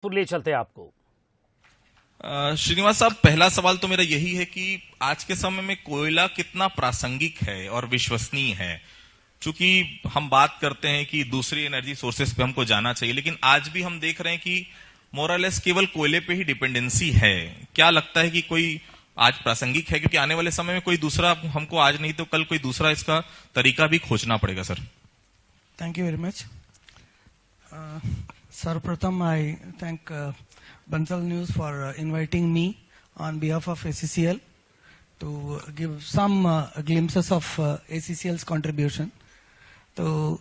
तो ले चलते हैं आपको। श्रीनिवास साहब, पहला सवाल तो मेरा यही है कि आज के समय में कोयला कितना प्रासंगिक है और विश्वसनीय है। चूंकि हम बात करते हैं कि दूसरी एनर्जी सोर्सेस पे हमको जाना चाहिए, लेकिन आज भी हम देख रहे हैं कि मोरलेस केवल कोयले पे ही डिपेंडेंसी है। क्या लगता है कि कोई आज प्रासंगिक है, क्योंकि आने वाले समय में कोई दूसरा, हमको आज नहीं तो कल कोई दूसरा इसका तरीका भी खोजना पड़ेगा। Sir, thank you very much. सर्वप्रथम I thank Bansal News for inviting me on behalf of ACCL to give some glimpses of ACCL's contribution. तो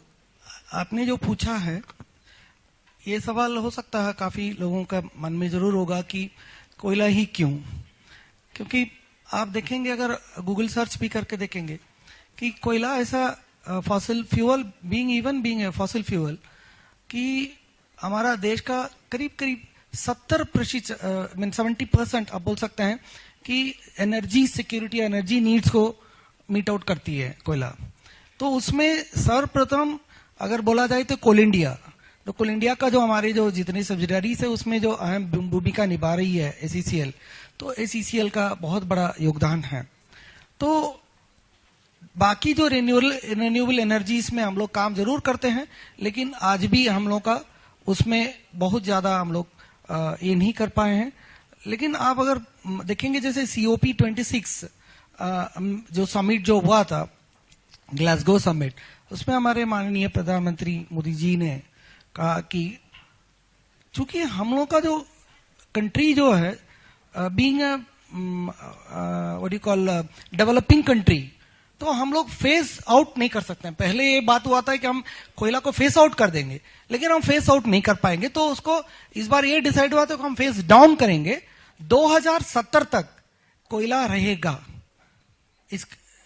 आपने जो पूछा है, ये सवाल हो सकता है काफी लोगों का मन में जरूर होगा कि कोयला ही क्यों। क्योंकि आप देखेंगे, अगर गूगल सर्च भी करके देखेंगे कि कोयला ऐसा fossil fuel being a fossil fuel कि हमारा देश का करीब 70% आप बोल सकते हैं कि एनर्जी सिक्योरिटी, एनर्जी नीड्स को मीट आउट करती है कोयला। तो उसमें सर्वप्रथम अगर बोला जाए तो कोल इंडिया, तो कोल इंडिया का जो हमारे जो जितनी सब्सिडरीज है उसमें जो अहम भूमिका निभा रही है एसीसीएल, तो एसीसीएल का बहुत बड़ा योगदान है। तो बाकी जो रिन्यूएबल एनर्जीज में हम लोग काम जरूर करते हैं, लेकिन आज भी हम लोग का उसमें बहुत ज्यादा हम लोग ये नहीं कर पाए हैं। लेकिन आप अगर देखेंगे, जैसे COP26 जो समिट जो हुआ था, ग्लासगो समिट, उसमें हमारे माननीय प्रधानमंत्री मोदी जी ने कहा कि चूंकि हम लोग का जो कंट्री जो है being what you call developing country, तो हम लोग फेस आउट नहीं कर सकते हैं। पहले ये बात हुआ था कि हम कोयला को फेस आउट कर देंगे, लेकिन हम फेस आउट नहीं कर पाएंगे। तो उसको इस बार ये डिसाइड हुआ था कि हम फेस डाउन करेंगे। 2070 तक कोयला रहेगा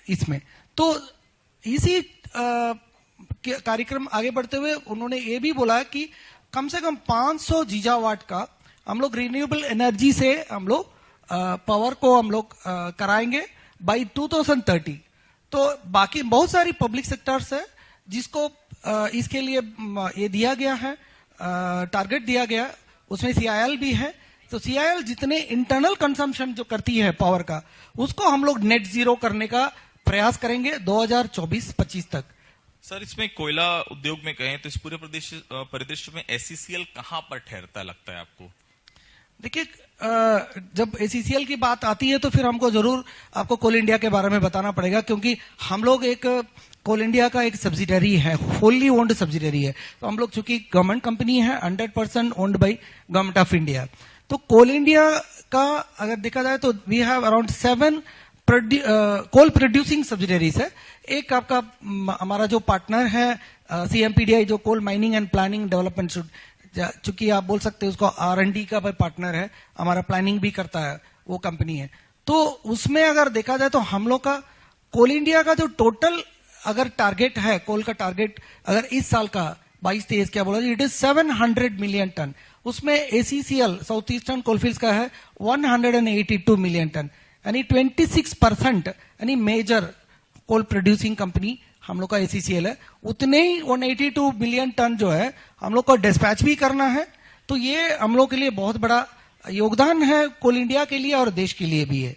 इसमें। तो इसी कार्यक्रम आगे बढ़ते हुए उन्होंने ये भी बोला कि कम से कम 500 गीगावाट का हम लोग रिन्यूएबल एनर्जी से हम लोग पावर को हम लोग कराएंगे बाई 2030। तो बाकी बहुत सारी पब्लिक सेक्टर्स है जिसको इसके लिए ये दिया गया है, टारगेट दिया गया, उसमें CIL भी है। तो CIL जितने इंटरनल कंजम्पशन जो करती है पावर का, उसको हम लोग नेट जीरो करने का प्रयास करेंगे 2024-25 तक। सर, इसमें कोयला उद्योग में कहें तो इस पूरे परिदृश्य में ACCL कहां पर ठहरता लगता है आपको? देखिए, जब ACCL की बात आती है तो फिर हमको जरूर आपको कोल इंडिया के बारे में बताना पड़ेगा, क्योंकि हम लोग एक कोल इंडिया का एक सब्सिडरी है, होली ओन्ड सब्सिडरी है। तो हम लोग चूंकि गवर्नमेंट कंपनी है, 100% owned by government of India. तो कोल इंडिया का अगर देखा जाए तो we have around 7 coal producing subsidiaries है। एक आपका हमारा जो पार्टनर है CMPDI, जो coal mining and planning development, चूंकि आप बोल सकते हैं उसको R&D का पार्टनर है, हमारा प्लानिंग भी करता है, वो कंपनी है। तो उसमें अगर देखा जाए तो हम लोग का कोल इंडिया का जो टोटल अगर टारगेट है, कोल का टारगेट अगर इस साल का 22-23 क्या बोला, इट इज 700 मिलियन टन। उसमें ACCL साउथ ईस्टर्न कोलफील्ड्स का है 182 मिलियन टन, यानी 26% यानी मेजर कोल प्रोड्यूसिंग कंपनी हम लोग का ACCL है। उतने ही 182 मिलियन टन जो है हम लोग को डिस्पैच भी करना है। तो ये हम लोग के लिए बहुत बड़ा योगदान है, कोल इंडिया के लिए और देश के लिए भी है।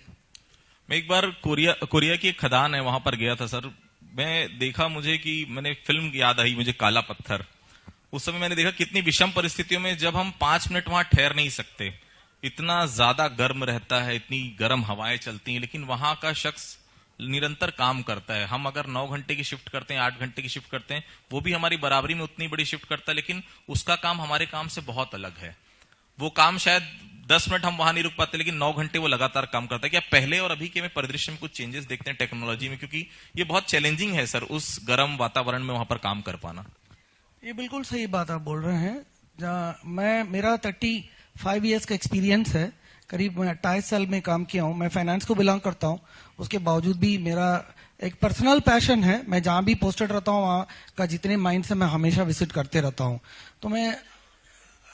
मैं एक बार कोरिया की एक खदान है, वहां पर गया था सर। मैं देखा, मुझे कि मैंने फिल्म याद आई मुझे, काला पत्थर। उस समय मैंने देखा कितनी विषम परिस्थितियों में जब हम 5 मिनट वहां ठहर नहीं सकते, इतना ज्यादा गर्म रहता है, इतनी गर्म हवाएं चलती हैं, लेकिन वहां का शख्स निरंतर काम करता है। हम अगर 9 घंटे की शिफ्ट करते हैं, 8 घंटे की शिफ्ट करते हैं, वो भी हमारी बराबरी में उतनी बड़ी शिफ्ट करता है, लेकिन उसका काम हमारे काम से बहुत अलग है। वो काम शायद 10 मिनट हम वहां नहीं रुक पाते, लेकिन 9 घंटे वो लगातार काम करता है। क्या पहले और अभी के में परिदृश्य में कुछ चेंजेस देखते हैं टेक्नोलॉजी में? क्योंकि ये बहुत चैलेंजिंग है सर, उस गर्म वातावरण में वहां पर काम कर पाना। ये बिल्कुल सही बात आप बोल रहे हैं। मेरा 35 ईयर्स का एक्सपीरियंस है, करीब मैं 28 साल में काम किया हूं। मैं फाइनेंस को बिलोंग करता हूं, उसके बावजूद भी मेरा एक पर्सनल पैशन है। मैं जहां भी पोस्टेड रहता हूं वहां का जितने माइंड्स है मैं हमेशा विजिट करते रहता हूं। तो मैं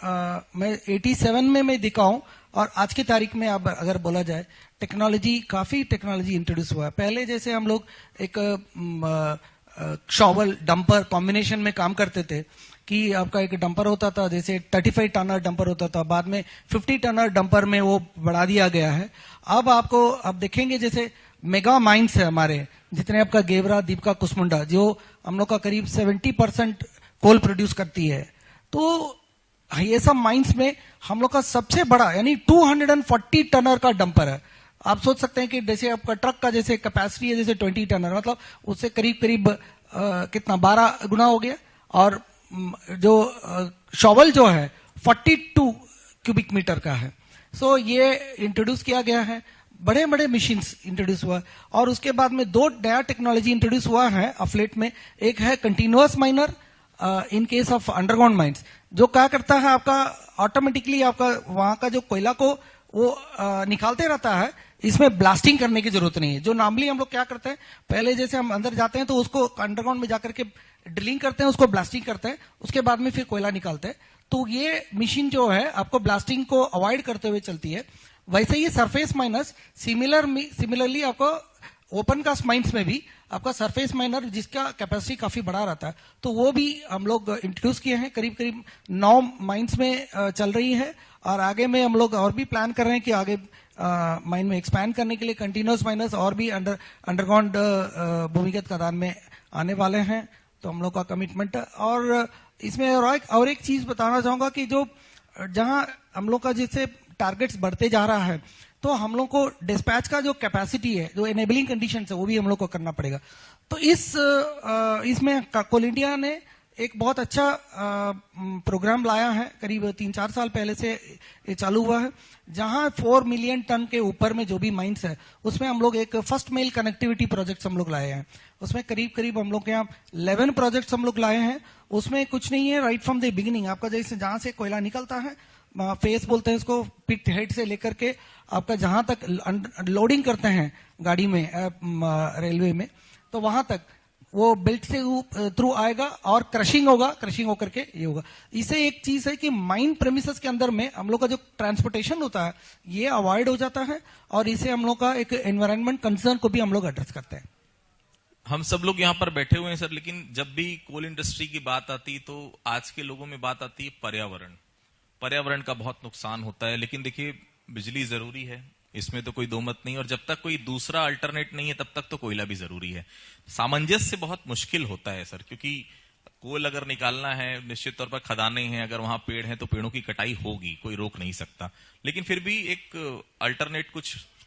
87 में मैं दिखा हूं, और आज की तारीख में अब अगर बोला जाए काफी टेक्नोलॉजी इंट्रोड्यूस हुआ है। पहले जैसे हम लोग एक शॉवल डंपर कॉम्बिनेशन में काम करते थे, कि आपका एक डंपर होता था, जैसे 35 टनर डंपर होता था, बाद में 50 टनर डंपर में वो बढ़ा दिया गया है। अब आपको आप देखेंगे जैसे मेगा माइंस है हमारे, जितने आपका गेवरा, दीपका, कुसमुंडा, जो हम लोग का करीब 70% कोल प्रोड्यूस करती है। तो ये सब माइंस में हम लोग का सबसे बड़ा यानी 240 टनर का डंपर है। आप सोच सकते हैं कि जैसे आपका ट्रक का जैसे कैपेसिटी है जैसे 20 टनर, मतलब उससे करीब करीब कितना 12 गुना हो गया। और जो शॉवल जो है 42 क्यूबिक मीटर का है। सो ये इंट्रोड्यूस किया गया है, बड़े बड़े मशीन्स इंट्रोड्यूस हुआ है। और उसके बाद में 2 नया टेक्नोलॉजी इंट्रोड्यूस हुआ है अफलेट में। एक है continuous minor in case of underground mines, जो क्या करता है आपका ऑटोमेटिकली आपका वहां का जो कोयला को वो निकालते रहता है। इसमें ब्लास्टिंग करने की जरूरत नहीं है। जो नॉर्मली हम लोग क्या करते हैं, पहले जैसे हम अंदर जाते हैं तो उसको अंडरग्राउंड में जाकर के ड्रिलिंग करते हैं, उसको ब्लास्टिंग करते हैं, उसके बाद में फिर कोयला निकालते हैं। तो ये मशीन जो है आपको ब्लास्टिंग को अवॉइड करते हुए चलती है। वैसे ही सरफेस माइनस सिमिलरली आपको ओपन कास्ट माइंस में भी आपका सरफेस माइनर जिसका कैपेसिटी काफी बड़ा रहता है, तो वो भी हम लोग इंट्रोड्यूस किए हैं। करीब करीब 9 माइंस में चल रही है। और आगे में हम लोग और भी प्लान कर रहे हैं कि आगे माइन में एक्सपैंड करने के लिए कंटिन्यूअस माइनर्स और भी अंडरग्राउंड भूमिगत खदान में आने वाले हैं। तो हम लोग का कमिटमेंट है। और इसमें और एक चीज बताना चाहूंगा कि जो जहां हम लोग का जैसे टारगेट्स बढ़ते जा रहा है, तो हम लोग को डिस्पैच का जो कैपेसिटी है, जो एनेबलिंग कंडीशन है, वो भी हम लोग को करना पड़ेगा। तो इसमें कोल इंडिया ने एक बहुत अच्छा प्रोग्राम लाया है। करीब 3-4 साल पहले से ये चालू हुआ है, जहां 4 मिलियन टन के ऊपर में जो भी माइंस है, उसमें हम लोग एक फर्स्ट मेल कनेक्टिविटी प्रोजेक्ट हम लोग लाए हैं। उसमें करीब करीब हम लोग के यहाँ 11 प्रोजेक्ट्स हम लोग लाए हैं। उसमें कुछ नहीं है, राइट फ्रॉम द बिगिनिंग आपका जैसे जहां से कोयला निकलता है, फेस बोलते हैं इसको, पिट हेड से लेकर के आपका जहां तक लोडिंग करते हैं गाड़ी में रेलवे में, तो वहां तक वो बेल्ट से थ्रू आएगा और क्रशिंग होगा, क्रशिंग होकर के ये होगा। इसे एक चीज है कि माइन प्रेमिसेस के अंदर में हम लोग का जो ट्रांसपोर्टेशन होता है ये अवॉइड हो जाता है, और इसे हम लोग का एक एनवायरमेंट कंसर्न को भी हम लोग एड्रेस करते हैं। हम सब लोग यहाँ पर बैठे हुए हैं सर, लेकिन जब भी कोल इंडस्ट्री की बात आती तो आज के लोगों में बात आती है पर्यावरण का बहुत नुकसान होता है। लेकिन देखिए, बिजली जरूरी है, इसमें तो कोई दो मत नहीं, और जब तक कोई दूसरा अल्टरनेट नहीं है तब तक तो कोयला भी जरूरी है। सामंजस्य बहुत मुश्किल होता है सर, क्योंकि कोल अगर निकालना है, निश्चित तौर पर खदानें हैं, अगर वहां पेड़ हैं तो पेड़ों की कटाई होगी, कोई रोक नहीं सकता। लेकिन फिर भी एक अल्टरनेट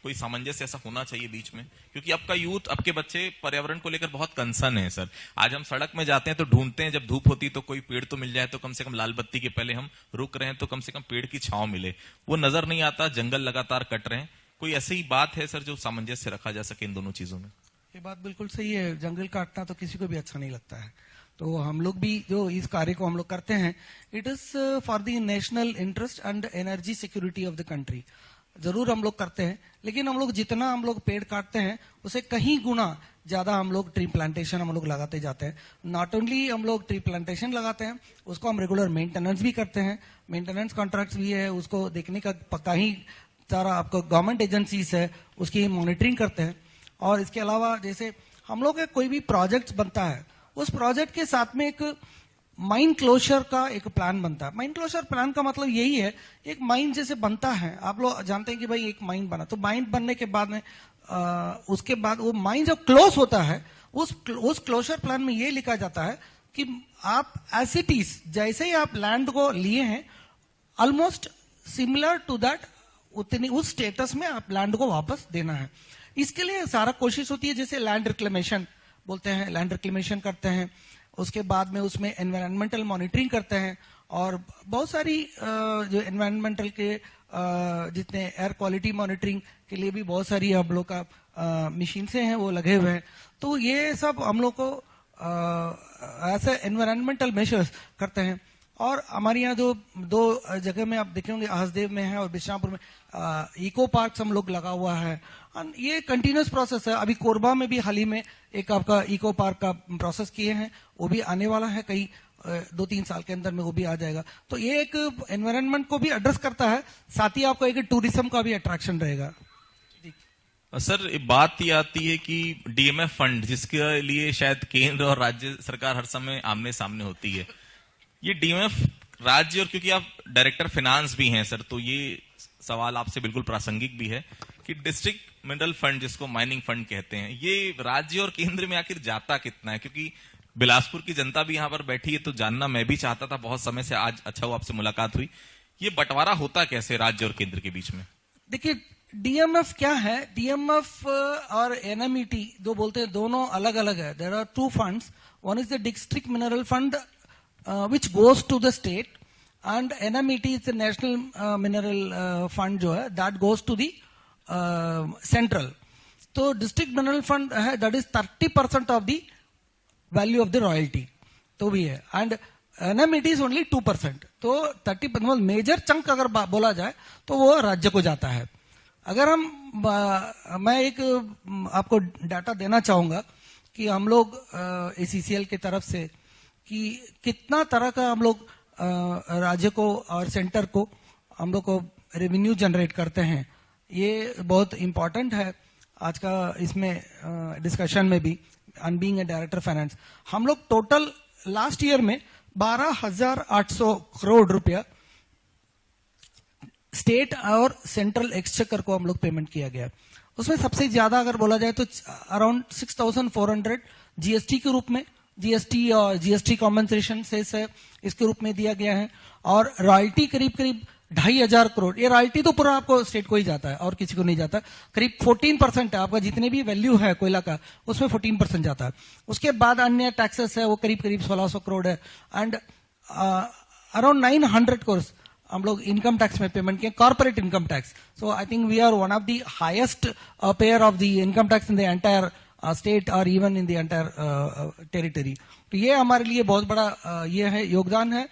कोई सामंजस्य ऐसा होना चाहिए बीच में, क्योंकि आपका यूथ, आपके बच्चे पर्यावरण को लेकर बहुत कंसर्न है सर। आज हम सड़क में जाते हैं तो ढूंढते हैं, जब धूप होती तो कोई पेड़ तो मिल जाए, तो कम से कम लाल बत्ती के पहले हम रुक रहे हैं तो कम से कम पेड़ की छांव मिले, वो नजर नहीं आता, जंगल लगातार कट रहे हैं। कोई ऐसी ही बात है सर जो सामंजस्य रखा जा सके इन दोनों चीजों में? ये बात बिल्कुल सही है, जंगल काटना तो किसी को भी अच्छा नहीं लगता है। तो हम लोग भी जो इस कार्य को हम लोग करते हैं, it is for the national interest and energy security of the country. जरूर हम लोग करते हैं, लेकिन हम लोग जितना हम लोग पेड़ काटते हैं उसे कहीं गुना ज्यादा हम लोग ट्री प्लांटेशन हम लोग लगाते जाते हैं। नॉट ओनली हम लोग ट्री प्लांटेशन लगाते हैं, उसको हम रेगुलर मेंटेनेंस भी करते हैं। मेंटेनेंस कॉन्ट्रैक्ट्स भी है, उसको देखने का पक्का ही सारा आपको गवर्नमेंट एजेंसीज है, उसकी मॉनिटरिंग करते हैं। और इसके अलावा जैसे हम लोग का कोई भी प्रोजेक्ट बनता है, उस प्रोजेक्ट के साथ में एक माइन क्लोजर का एक प्लान बनता है। माइन क्लोजर प्लान का मतलब यही है, एक माइन जैसे बनता है, आप लोग जानते हैं कि भाई एक माइन बना, तो माइन बनने के बाद में उसके बाद वो माइन जब क्लोज होता है, उस क्लोजर प्लान में ये लिखा जाता है कि आप एज इट इज, जैसे ही आप लैंड को लिए हैं, ऑलमोस्ट सिमिलर टू दैट, उतनी उस स्टेटस में आप लैंड को वापस देना है। इसके लिए सारा कोशिश होती है, जैसे लैंड रिक्लेमेशन बोलते हैं, लैंड रिक्लेमेशन करते हैं, उसके बाद में उसमें एनवायरमेंटल मॉनिटरिंग करते हैं, और बहुत सारी जो एनवायरमेंटल के जितने एयर क्वालिटी मॉनिटरिंग के लिए भी बहुत सारी हम लोग का मशीन से हैं वो लगे हुए हैं। तो ये सब हम लोग को ऐसे एनवायरमेंटल मेजर्स करते हैं। और हमारे यहाँ जो 2 जगह में आप देखेंगे, हसदेव में है और बिश्रामपुर में इको पार्क हम लोग लगा हुआ है। ये कंटिन्यूस प्रोसेस है। अभी कोरबा में भी हाल ही में एक आपका इको पार्क का प्रोसेस किए हैं, वो भी आने वाला है, कई 2-3 साल के अंदर में वो भी आ जाएगा। तो ये एक एनवायरनमेंट को भी एड्रेस करता है, साथ ही आपको एक टूरिज्म का भी अट्रैक्शन रहेगा। सर, बात ये आती है कि डीएमएफ फंड, जिसके लिए शायद केंद्र और राज्य सरकार हर समय आमने सामने होती है, ये डीएमएफ राज्य, और क्योंकि आप डायरेक्टर फाइनेंस भी हैं सर, तो ये सवाल आपसे बिल्कुल प्रासंगिक भी है कि डिस्ट्रिक्ट मिनरल फंड, जिसको माइनिंग फंड कहते हैं, ये राज्य और केंद्र में आखिर जाता कितना है? क्योंकि बिलासपुर की जनता भी यहां पर बैठी है, तो जानना मैं भी चाहता था बहुत समय से, आज अच्छा हुआ आपसे मुलाकात हुई। ये बंटवारा होता कैसे राज्य और केंद्र के बीच में? देखिए, डीएमएफ क्या है, डीएमएफ और एनएमईटी दो बोलते हैं, दोनों अलग अलग है। There are two funds, one is the district mineral fund which goes to the state, and NMET is the national mineral fund जो है, that goes to the central. तो डिस्ट्रिक्ट मिनरल फंड है, that is 30% of the value of the royalty, तो भी है, and NMET is only 2%। तो 30% major chunk अगर बोला जाए तो वो राज्य को जाता है। अगर मैं एक आपको डाटा देना चाहूंगा कि हम लोग एसीसीएल की तरफ से कि कितना तरह का हम लोग राज्य को और सेंटर को हम लोग को रेवेन्यू जनरेट करते हैं, ये बहुत इंपॉर्टेंट है आज का इसमें डिस्कशन में भी। And being a director finance, हम लोग टोटल लास्ट ईयर में 12,800 करोड़ रुपया स्टेट और सेंट्रल एक्सचेकर को हम लोग पेमेंट किया गया। उसमें सबसे ज्यादा अगर बोला जाए तो अराउंड 6,400 जीएसटी के रूप में, जीएसटी और जीएसटी कॉम्पनसेशन से इसके रूप में दिया गया है, और रॉयल्टी करीब करीब 2,500 करोड़। ये रॉयल्टी तो पूरा आपको स्टेट को ही जाता है और किसी को नहीं जाता। करीब 14% है आपका, जितने भी वैल्यू है कोयला का उसमें 14% जाता है। उसके बाद अन्य टैक्सेस है वो करीब करीब 1,600 करोड़ है, एंड अराउंड 900 करोड़ हम लोग इनकम टैक्स में पेमेंट किए, corporate income tax. So I think we are one of the highest payer of the income tax in the entire state और even in the entire territory. तो ये हमारे लिए बहुत बड़ा ये है योगदान है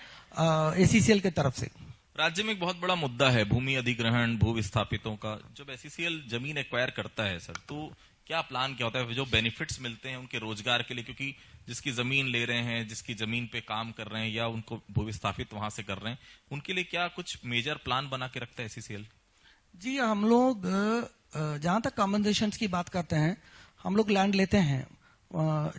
एसीसीएल के तरफ से। राज्य में एक बहुत बड़ा मुद्दा है भूमि अधिग्रहण, भू विस्थापितों का। जब एसीसीएल जमीन एक्वायर करता है सर, तो क्या प्लान क्या होता है? जो बेनिफिट्स मिलते हैं उनके रोजगार के लिए, क्योंकि जिसकी जमीन ले रहे हैं, जिसकी जमीन पे काम कर रहे हैं या उनको भू विस्थापित वहां से कर रहे हैं, उनके लिए क्या कुछ मेजर प्लान बना के रखता है एसीसीएल? जी, हम लोग जहां तक कॉम्पनसेशन की बात करते हैं, हम लोग लैंड लेते हैं,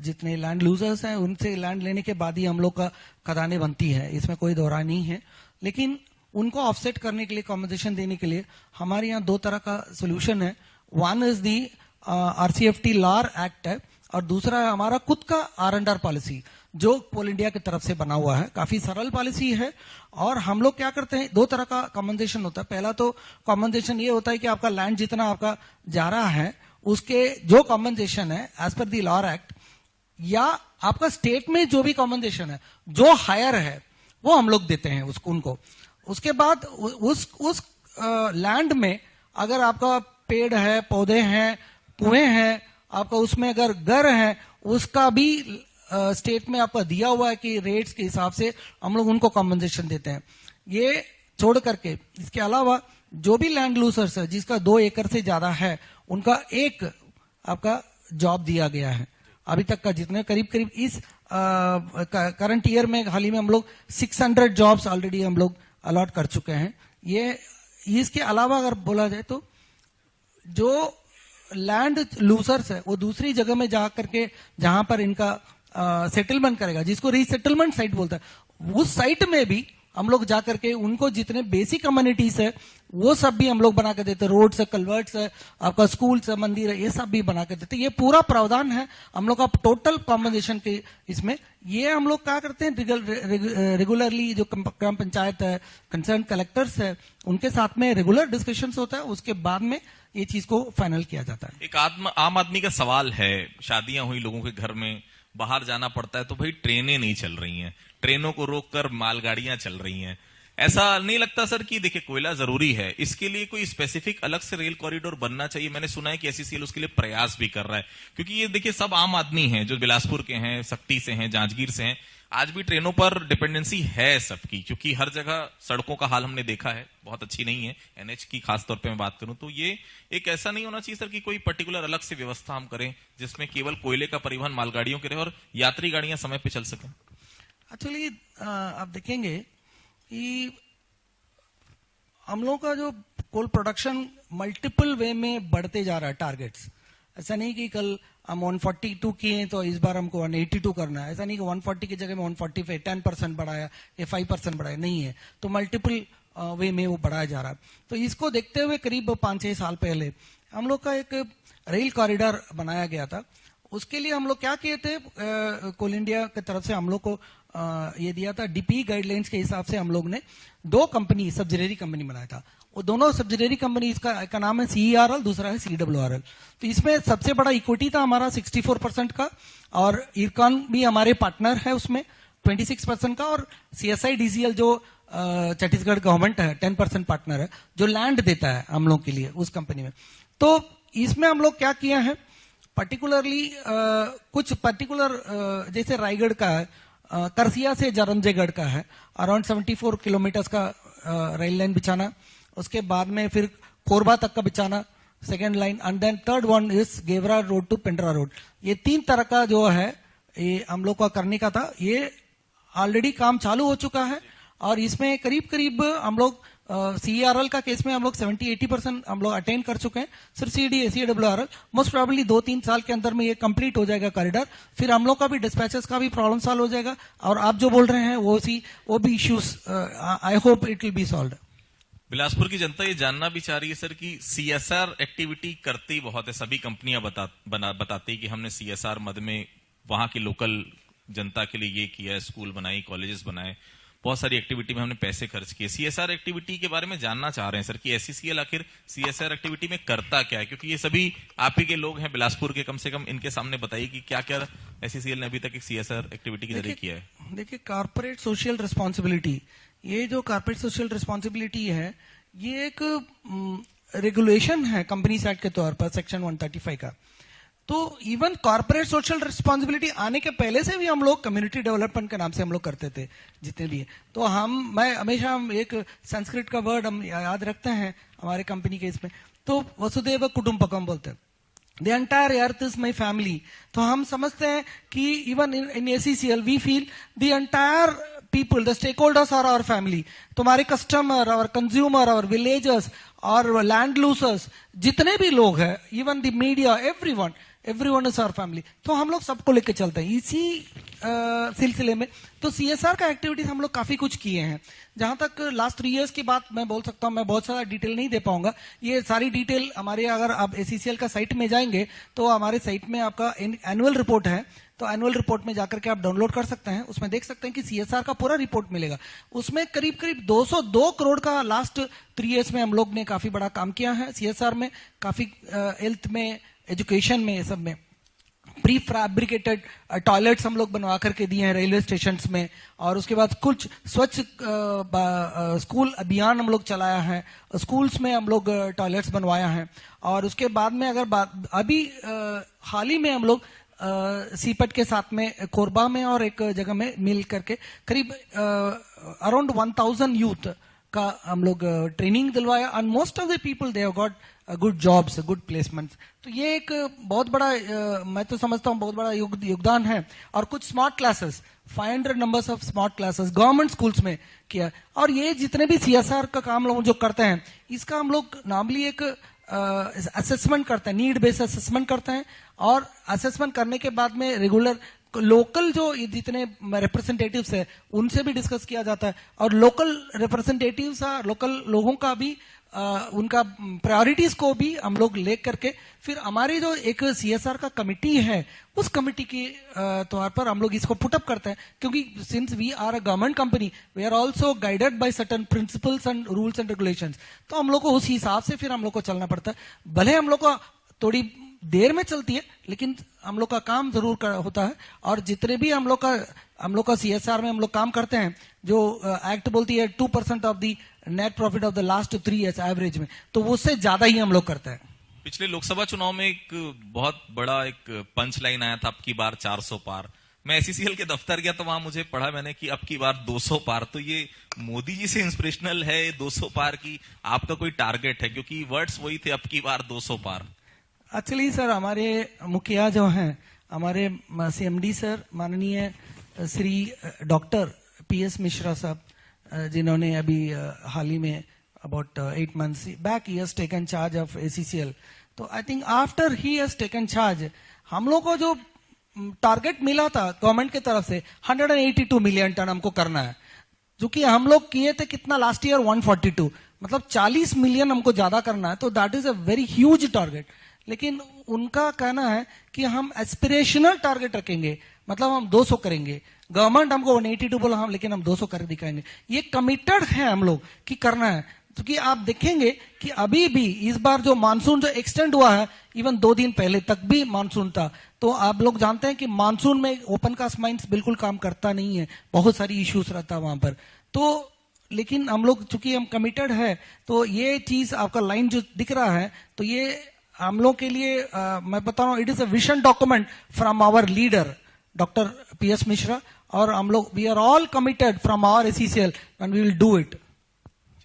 जितने लैंड लूजर्स हैं उनसे लैंड लेने के बाद ही हम लोग का खदानें बनती है, इसमें कोई दोहरा नहीं है। लेकिन उनको ऑफसेट करने के लिए, कॉम्पनसेशन देने के लिए हमारे यहाँ दो तरह का सोल्यूशन है। One is the RCFT LARR act है, और दूसरा है हमारा खुद का R&R पॉलिसी जो कोल इंडिया की तरफ से बना हुआ है। काफी सरल पॉलिसी है, और हम लोग क्या करते हैं, दो तरह का कॉम्पनसेशन होता है। पहला तो कॉम्पनसेशन ये होता है कि आपका लैंड जितना आपका जा रहा है उसके जो कॉम्पनसेशन है एज पर दी लॉर एक्ट, या आपका स्टेट में जो भी कॉम्पनसेशन है जो हायर है वो हम लोग देते हैं उसको उनको। उसके बाद उस लैंड में अगर आपका पेड़ है, पौधे हैं, कुएं हैं, आपका उसमें अगर घर है, उसका भी स्टेट में आपका दिया हुआ है कि रेट्स के हिसाब से हम लोग उनको कॉम्पनसेशन देते हैं। ये छोड़ करके इसके अलावा जो भी लैंड लूजर्स है जिसका 2 एकड़ से ज्यादा है, उनका एक आपका जॉब दिया गया है। अभी तक का जितने करीब करीब इस करंट ईयर में हाल ही में हम लोग 600 जॉब्स ऑलरेडी हम लोग अलॉट कर चुके हैं। ये इसके अलावा अगर बोला जाए तो जो लैंड लूजर्स है वो दूसरी जगह में जा करके जहां पर इनका सेटलमेंट करेगा, जिसको रीसेटलमेंट साइट बोलता है, उस साइट में भी हम लोग जाकर के उनको जितने बेसिक कम्युनिटीज है वो सब भी हम लोग बना के देते हैं। रोड्स है, कल्वर्ट्स है, आपका स्कूल्स है, मंदिर है, ये सब भी बना के देते हैं। ये पूरा प्रावधान है हम लोग का टोटल कॉम्पनसेशन के इसमें। ये हम लोग क्या करते हैं, रेगुलरली जो ग्राम पंचायत है, कंसर्न कलेक्टर्स है, उनके साथ में रेगुलर डिस्कशन होता है। उसके बाद में ये चीज को फाइनल किया जाता है। एक आम आदमी का सवाल है, शादियां हुई लोगों के घर में, बाहर जाना पड़ता है तो भाई ट्रेनें नहीं चल रही हैं, ट्रेनों को रोककर मालगाड़ियां चल रही हैं। ऐसा नहीं लगता सर कि देखिए कोयला जरूरी है, इसके लिए कोई स्पेसिफिक अलग से रेल कॉरिडोर बनना चाहिए? मैंने सुना है कि एसीसीएल उसके लिए प्रयास भी कर रहा है, क्योंकि ये देखिए सब आम आदमी हैं जो बिलासपुर के हैं, सक्ती से हैं, जांजगीर से हैं, आज भी ट्रेनों पर डिपेंडेंसी है सबकी, क्योंकि हर जगह सड़कों का हाल हमने देखा है बहुत अच्छी नहीं है। एनएच की खासतौर पे मैं बात करूं तो ये एक ऐसा नहीं होना चाहिए सर कि कोई पर्टिकुलर अलग से व्यवस्था हम करें जिसमें केवल कोयले का परिवहन मालगाड़ियों के रहे और यात्री गाड़ियां समय पे चल सकें? एक्चुअली आप देखेंगे कि हम लोग का जो कोल प्रोडक्शन मल्टीपल वे में बढ़ते जा रहा है, टारगेट्स, ऐसा नहीं कि कल हम 142 किए तो इस बार हमको 182 करना है, ऐसा नहीं कि 140 की जगह में 145 10% बढ़ाया या 5% बढ़ाया, नहीं है। तो मल्टीपल वे में वो बढ़ाया जा रहा है। तो इसको देखते हुए करीब 5-6 साल पहले हम लोग का एक रेल कॉरिडोर बनाया गया था। उसके लिए हम लोग क्या किए थे, कोल इंडिया की तरफ से हम लोग को ये दिया था, डीपी गाइडलाइंस के हिसाब से हम लोग ने 2 कंपनी सब्सिडियरी कंपनी बनाया था। वो दोनों सब्सिडियरी कंपनी का नाम है CERL, दूसरा है CWRL। तो इसमें सबसे बड़ा इक्विटी था हमारा 64% का, और इरकॉन भी हमारे पार्टनर है उसमें 26% का, और CSIDCL जो छत्तीसगढ़ गवर्नमेंट है 10% पार्टनर है, जो लैंड देता है हम लोग के लिए उस कंपनी में। तो इसमें हम लोग क्या किया है, पर्टिकुलरली कुछ पर्टिकुलर जैसे रायगढ़ का है, करसिया से जरमजेगढ़ का है, अराउंड 74 किलोमीटर का रेल लाइन बिछाना, उसके बाद में फिर कोरबा तक का बिछाना second line, and then third one is Gevra Road to Pendra Road. ये 3 तरह का जो है ये हम लोग का करने का था। ये ऑलरेडी काम चालू हो चुका है, और इसमें करीब करीब हम लोग CERL का केस में हम लोग 70-80% हम लोग अटेंड कर चुके हैं। सिर्फ CWRL मोस्ट प्रोबेबली 2-3 साल के अंदर में ये कंप्लीट हो जाएगा कॉरिडोर। फिर हम लोग का भी डिस्पैचेस का भी प्रॉब्लम सॉल्व हो जाएगा, और आप जो बोल रहे हैं वो भी issues I hope it will be solved. Bilaspur की जनता ये जानना भी चाह रही है सर कि CSR एक्टिविटी करती बहुत है, सभी कंपनियां बताती कि हमने CSR मद में वहां की लोकल जनता के लिए ये किया है, स्कूल बनाई, कॉलेजेस बनाए, बहुत सारी एक्टिविटी में हमने पैसे खर्च किए। CSR एक्टिविटी के बारे में जानना चाह रहे हैं सर कि SCCL आखिर CSR एक्टिविटी में करता क्या है, क्योंकि ये सभी आप ही के लोग हैं बिलासपुर के, कम से कम इनके सामने बताइए कि क्या क्या SCCL ने अभी तक एक CSR एक्टिविटी के जरिए किया है। देखिए, कॉर्पोरेट सोशल रिस्पॉन्सिबिलिटी, ये जो कॉर्पोरेट सोशल रिस्पॉन्सिबिलिटी है, ये एक रेगुलेशन है कंपनीज एक्ट के तौर पर सेक्शन 135 का। तो इवन कॉर्पोरेट सोशल रिस्पॉन्सिबिलिटी आने के पहले से भी हम लोग कम्युनिटी डेवलपमेंट के नाम से हम लोग करते थे जितने भी है। तो मैं हमेशा एक संस्कृत का वर्ड हम याद रखते हैं हमारे कंपनी के इसमें, तो वसुदेव कुटुंबकम बोलते हैं, the entire earth is my family. तो हम समझते हैं कि even in SCCL we feel the entire people, the stakeholders are our family. तुम्हारे customer, our consumer, our villagers, और लैंड लूजर्स, जितने भी लोग हैं, even the media, everyone is our family. तो हम लोग सबको लेके चलते हैं इसी सिलसिले में। तो CSR का एक्टिविटीज हम लोग काफी कुछ किए हैं। जहां तक लास्ट 3 इयर्स की बात मैं बोल सकता हूं, मैं बहुत सारा डिटेल नहीं दे पाऊंगा। ये सारी डिटेल हमारे, अगर आप SCCL का साइट में जाएंगे तो हमारे साइट में आपका एनुअल रिपोर्ट है, तो एनुअल रिपोर्ट में जाकर के आप डाउनलोड कर सकते हैं। उसमें देख सकते हैं कि CSR का पूरा रिपोर्ट मिलेगा। उसमें करीब करीब 202 करोड़ का लास्ट 3 इयर्स में हम लोग ने काफी बड़ा काम किया है CSR में, काफी हेल्थ में, एजुकेशन में, सब में। प्री फैब्रिकेटेड टॉयलेट्स हम लोग बनवा करके दिए हैं रेलवे स्टेशन में, और उसके बाद कुछ स्वच्छ स्कूल अभियान हम लोग चलाया है, स्कूल्स में हम लोग टॉयलेट्स बनवाया है। और उसके बाद में अगर अभी हाल ही में हम लोग सीपट के साथ में कोरबा में और एक जगह में मिल करके करीब अराउंड 1000 यूथ का हम लोग ट्रेनिंग दिलवाया, and most of the people they have got good jobs, good placements. तो ये एक बहुत बड़ा मैं तो समझता हूँ बहुत बड़ा योगदान है। और कुछ smart classes, 500 numbers of smart classes government schools में किया। और ये जितने भी CSR का काम लोग जो करते हैं, इसका हम लोग नॉर्मली एक असेसमेंट करते हैं, नीड बेस्ड असेसमेंट करते हैं, और असेसमेंट करने के बाद में रेगुलर लोकल जो जितने रिप्रेजेंटेटिव्स है उनसे भी डिस्कस किया जाता है, और लोकल रिप्रेजेंटेटिव्स, लोकल लोगों का भी उनका प्रायोरिटीज को भी हम लोग ले करके फिर हमारी जो एक CSR का कमिटी है, उस कमिटी के तौर पर हम लोग इसको पुटअप करते हैं। क्योंकि since we are a government company, we are also guided by certain principles and rules and regulations. तो हम लोग को उस हिसाब से फिर हम लोग को चलना पड़ता है। भले हम लोग को थोड़ी देर में चलती है, लेकिन हम लोग का काम जरूर होता है। और जितने भी हम लोग का CSR में हम लोग काम करते हैं, जो एक्ट बोलती है 2% of the net profit of the last 3 years average में, तो उससे ज्यादा ही हम लोग करते हैं। पिछले लोकसभा चुनाव में एक बहुत बड़ा एक पंच लाइन आया था, अब की बार 400 पार। मैं SCCL के दफ्तर गया तो वहां मुझे पढ़ा मैंने कि अब की बार 200 पार। तो ये मोदी जी से इंस्पिरेशनल है 200 पार की, आपका कोई टारगेट है? क्योंकि वर्ड्स वही थे, अब की बार 200 पार। एक्चुअली सर, हमारे मुखिया जो हैं, हमारे CMD सर माननीय श्री डॉक्टर PS मिश्रा साहब, जिन्होंने अभी हाल ही में about 8 months back he has taken charge of SCCL, तो I think after he has taken charge, हम लोग को जो टारगेट मिला था गवर्नमेंट की तरफ से 182 मिलियन टन हमको करना है, जो कि हम लोग किए थे कितना लास्ट ईयर 142, मतलब 40 मिलियन हमको ज्यादा करना है, तो that is a very huge target. लेकिन उनका कहना है कि हम एस्पिरेशनल टारगेट रखेंगे, मतलब हम 200 करेंगे। गवर्नमेंट हमको 182 बोला, हम लेकिन हम 200 कर दिखाएंगे। ये कमिटेड है हम लोग कि करना है, क्योंकि आप देखेंगे कि अभी भी इस बार जो मानसून जो एक्सटेंड हुआ है, इवन 2 दिन पहले तक भी मानसून था, तो आप लोग जानते हैं कि मानसून में ओपन कास्ट माइंस बिल्कुल काम करता नहीं है, बहुत सारी इश्यूज रहता है वहां पर। तो लेकिन हम लोग चूंकि हम कमिटेड है, तो ये चीज आपका लाइन जो दिख रहा है, तो ये हम लोग के लिए मैं बता रहा हूं, it is a vision document from our leader doctor PS Mishra, और हम लोग we are all committed from our ACCL and we will do it.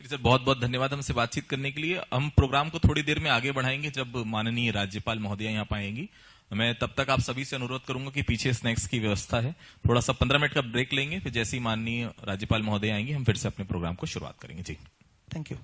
Sir बहुत बहुत धन्यवाद हमसे बातचीत करने के लिए। हम प्रोग्राम को थोड़ी देर में आगे बढ़ाएंगे जब माननीय राज्यपाल महोदया यहाँ पाएंगी। मैं तब तक आप सभी से अनुरोध करूंगा कि पीछे स्नैक्स की व्यवस्था है, थोड़ा सा 15 मिनट का ब्रेक लेंगे, फिर जैसे ही माननीय राज्यपाल महोदय आएंगी हम फिर से अपने प्रोग्राम को शुरुआत करेंगे। जी थैंक यू।